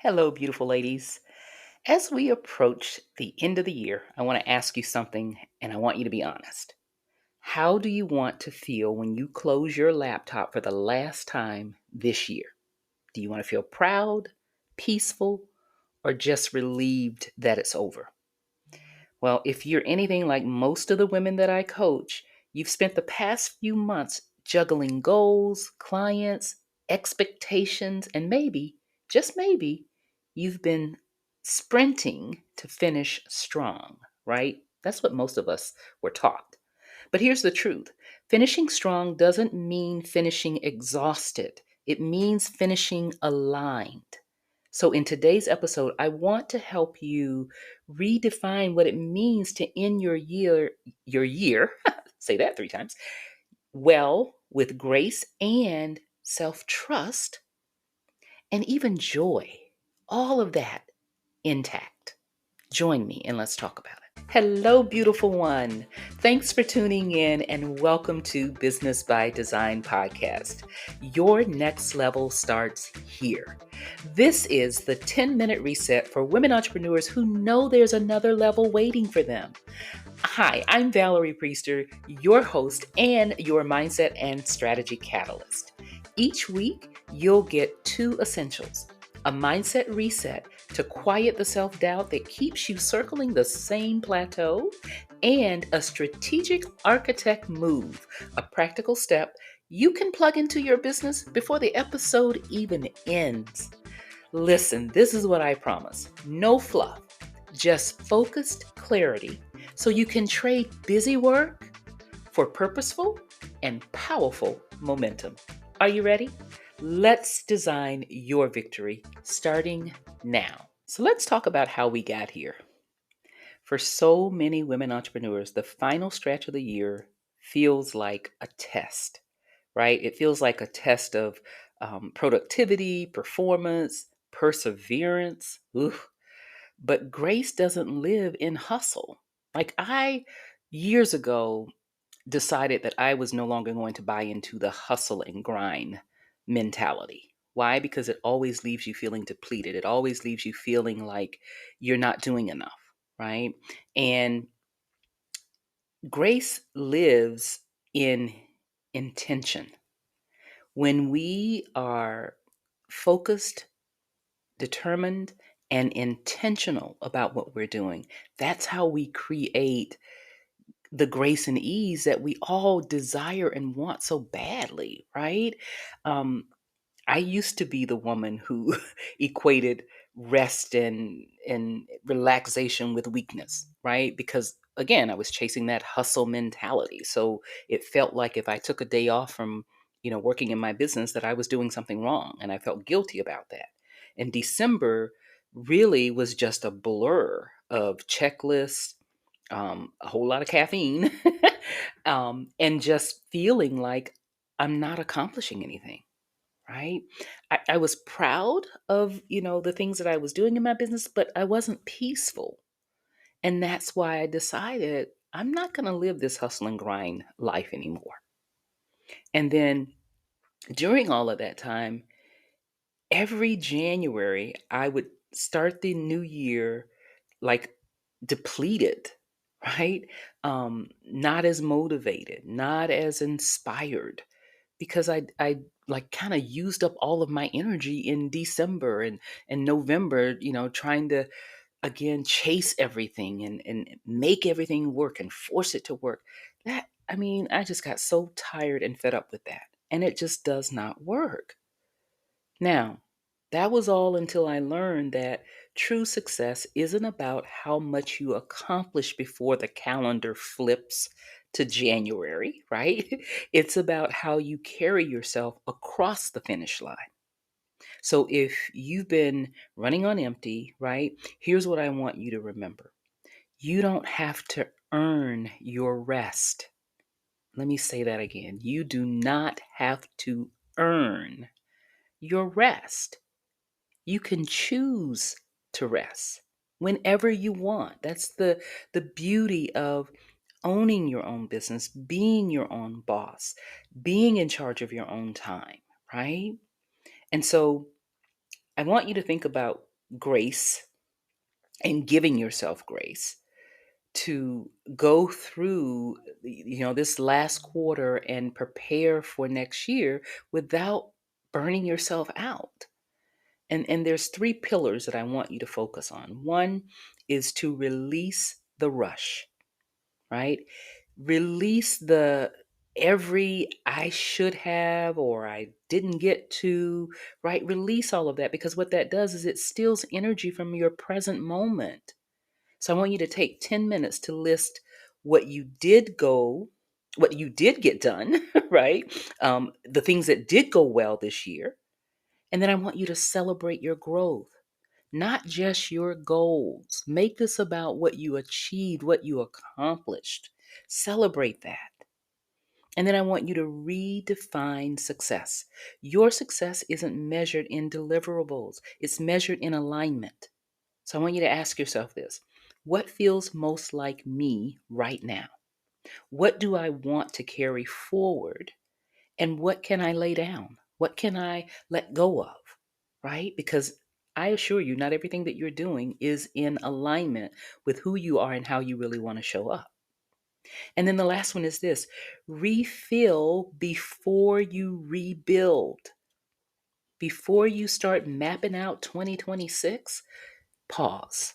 Hello, beautiful ladies. As we approach the end of the year, I want to ask you something and I want you to be honest. How do you want to feel when you close your laptop for the last time this year? Do you want to feel proud, peaceful, or just relieved that it's over? Well, if you're anything like most of the women that I coach, you've spent the past few months juggling goals, clients, expectations, and maybe, just maybe, you've been sprinting to finish strong, right? That's what most of us were taught. But here's the truth: finishing strong doesn't mean finishing exhausted, it means finishing aligned. So, in today's episode, I want to help you redefine what it means to end your year, say that 3 times, well, with grace and self trust and even joy. All of that intact. Join me and let's talk about it. Hello, beautiful one. Thanks for tuning in and welcome to Business by Design podcast. Your next level starts here. This is the 10-minute reset for women entrepreneurs who know there's another level waiting for them. Hi, I'm Valerie Priester, your host and your mindset and strategy catalyst. Each week, you'll get two essentials: a mindset reset to quiet the self doubt that keeps you circling the same plateau, and a strategic architect move, a practical step you can plug into your business before the episode even ends. Listen, this is what I promise: no fluff, just focused clarity so you can trade busy work for purposeful and powerful momentum. Are you ready? Let's design your victory starting now. So let's talk about how we got here. For so many women entrepreneurs, the final stretch of the year feels like a test, right? It feels like a test of productivity, performance, perseverance. Ooh. But grace doesn't live in hustle. Years ago, decided that I was no longer going to buy into the hustle and grind mentality. Why? Because it always leaves you feeling depleted. It always leaves you feeling like you're not doing enough, right? And grace lives in intention. When we are focused, determined, and intentional about what we're doing, that's how we create the grace and ease that we all desire and want so badly, right? Um, I used to be the woman who equated rest and relaxation with weakness, right? Because again, I was chasing that hustle mentality. So it felt like if I took a day off from, working in my business, that I was doing something wrong, and I felt guilty about that. And December really was just a blur of checklists, a whole lot of caffeine, and just feeling like I'm not accomplishing anything, right? I was proud of, the things that I was doing in my business, but I wasn't peaceful. And that's why I decided I'm not going to live this hustle and grind life anymore. And then during all of that time, every January, I would start the new year like depleted, right? Not as motivated, not as inspired, because I like kind of used up all of my energy in December and November, trying to again chase everything and make everything work and force it to work. I just got so tired and fed up with that. And it just does not work. Now, that was all until I learned that true success isn't about how much you accomplish before the calendar flips to January, right? It's about how you carry yourself across the finish line. So if you've been running on empty, right? Here's what I want you to remember: you don't have to earn your rest. Let me say that again. You do not have to earn your rest. You can choose to rest whenever you want. That's the beauty of owning your own business, being your own boss, being in charge of your own time, right? And so I want you to think about grace and giving yourself grace to go through this last quarter and prepare for next year without burning yourself out. And there's three pillars that I want you to focus on. One is to release the rush, right? Release the every I should have or I didn't get to, right? Release all of that, because what that does is it steals energy from your present moment. So I want you to take 10 minutes to list what you did go, what you did get done, right? The things that did go well this year. And then I want you to celebrate your growth, not just your goals. Make this about what you achieved, what you accomplished. Celebrate that. And then I want you to redefine success. Your success isn't measured in deliverables, it's measured in alignment. So I want you to ask yourself this: what feels most like me right now? What do I want to carry forward? And what can I lay down? What can I let go of? Right? Because I assure you, not everything that you're doing is in alignment with who you are and how you really want to show up. And then the last one is this: refill before you rebuild. Before you start mapping out 2026, pause.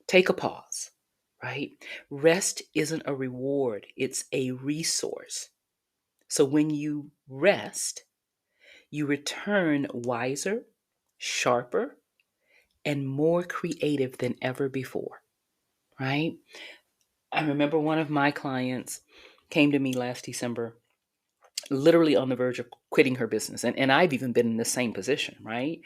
Take a pause, right? Rest isn't a reward, it's a resource. So when you rest, you return wiser, sharper, and more creative than ever before, right? I remember one of my clients came to me last December, literally on the verge of quitting her business. And I've even been in the same position, right?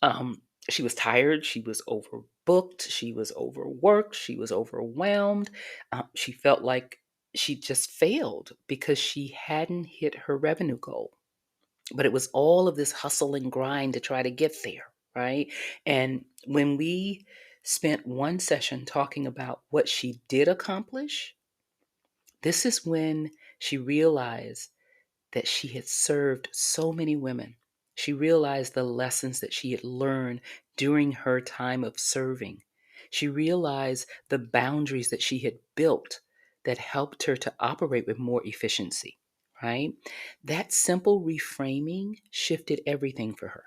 Um, she was tired. She was overbooked. She was overworked. She was overwhelmed. She felt like she just failed because she hadn't hit her revenue goal. But it was all of this hustle and grind to try to get there, right? And when we spent one session talking about what she did accomplish, this is when she realized that she had served so many women. She realized the lessons that she had learned during her time of serving. She realized the boundaries that she had built that helped her to operate with more efficiency, right? That simple reframing shifted everything for her.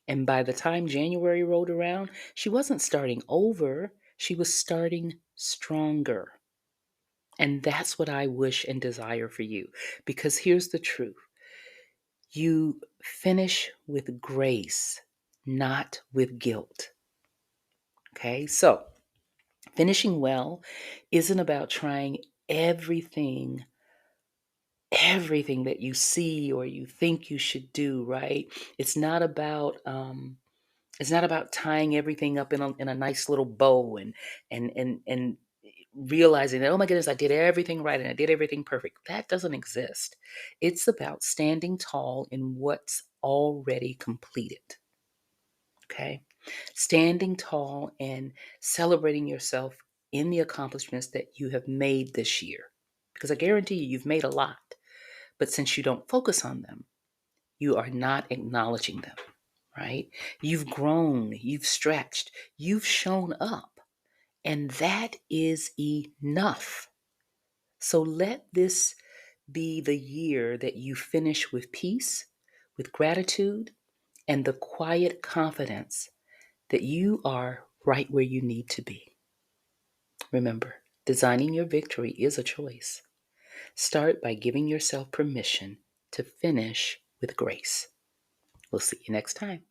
And by the time January rolled around, she wasn't starting over, she was starting stronger. And that's what I wish and desire for you. Because here's the truth: you finish with grace, not with guilt. Okay, so finishing well isn't about trying everything, everything that you see or you think you should do, right? It's not about tying everything up in a nice little bow and realizing that, oh my goodness, I did everything right and I did everything perfect. That doesn't exist. It's about standing tall in what's already completed. Okay? Standing tall and celebrating yourself in the accomplishments that you have made this year. Because I guarantee you've made a lot. But since you don't focus on them, you are not acknowledging them, right? You've grown, you've stretched, you've shown up, and that is enough. So let this be the year that you finish with peace, with gratitude, and the quiet confidence that you are right where you need to be. Remember, designing your victory is a choice. Start by giving yourself permission to finish with grace. We'll see you next time.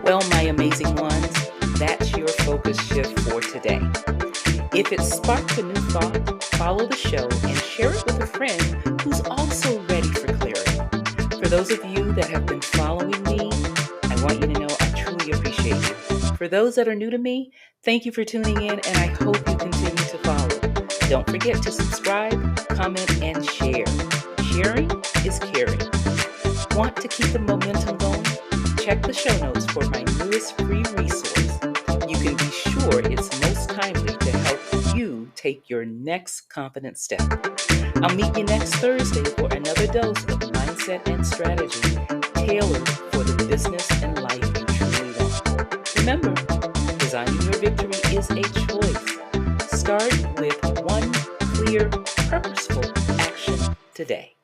Well, my amazing ones, that's your focus shift for today. If it sparked a new thought, follow the show and share it with a friend who's also ready for clarity. For those of you that have been following me, I want you to know I truly appreciate you. For those that are new to me, thank you for tuning in, and I hope you continue to follow. Don't forget to subscribe, comment, and share. Sharing is caring. Want to keep the momentum going? Check the show notes for my newest free resource. You can be sure it's most timely to help you take your next confident step. I'll meet you next Thursday for another dose of mindset and strategy tailored for the business and life you truly want. Remember, Designing your victory is a choice. Start with one clear, purposeful action today.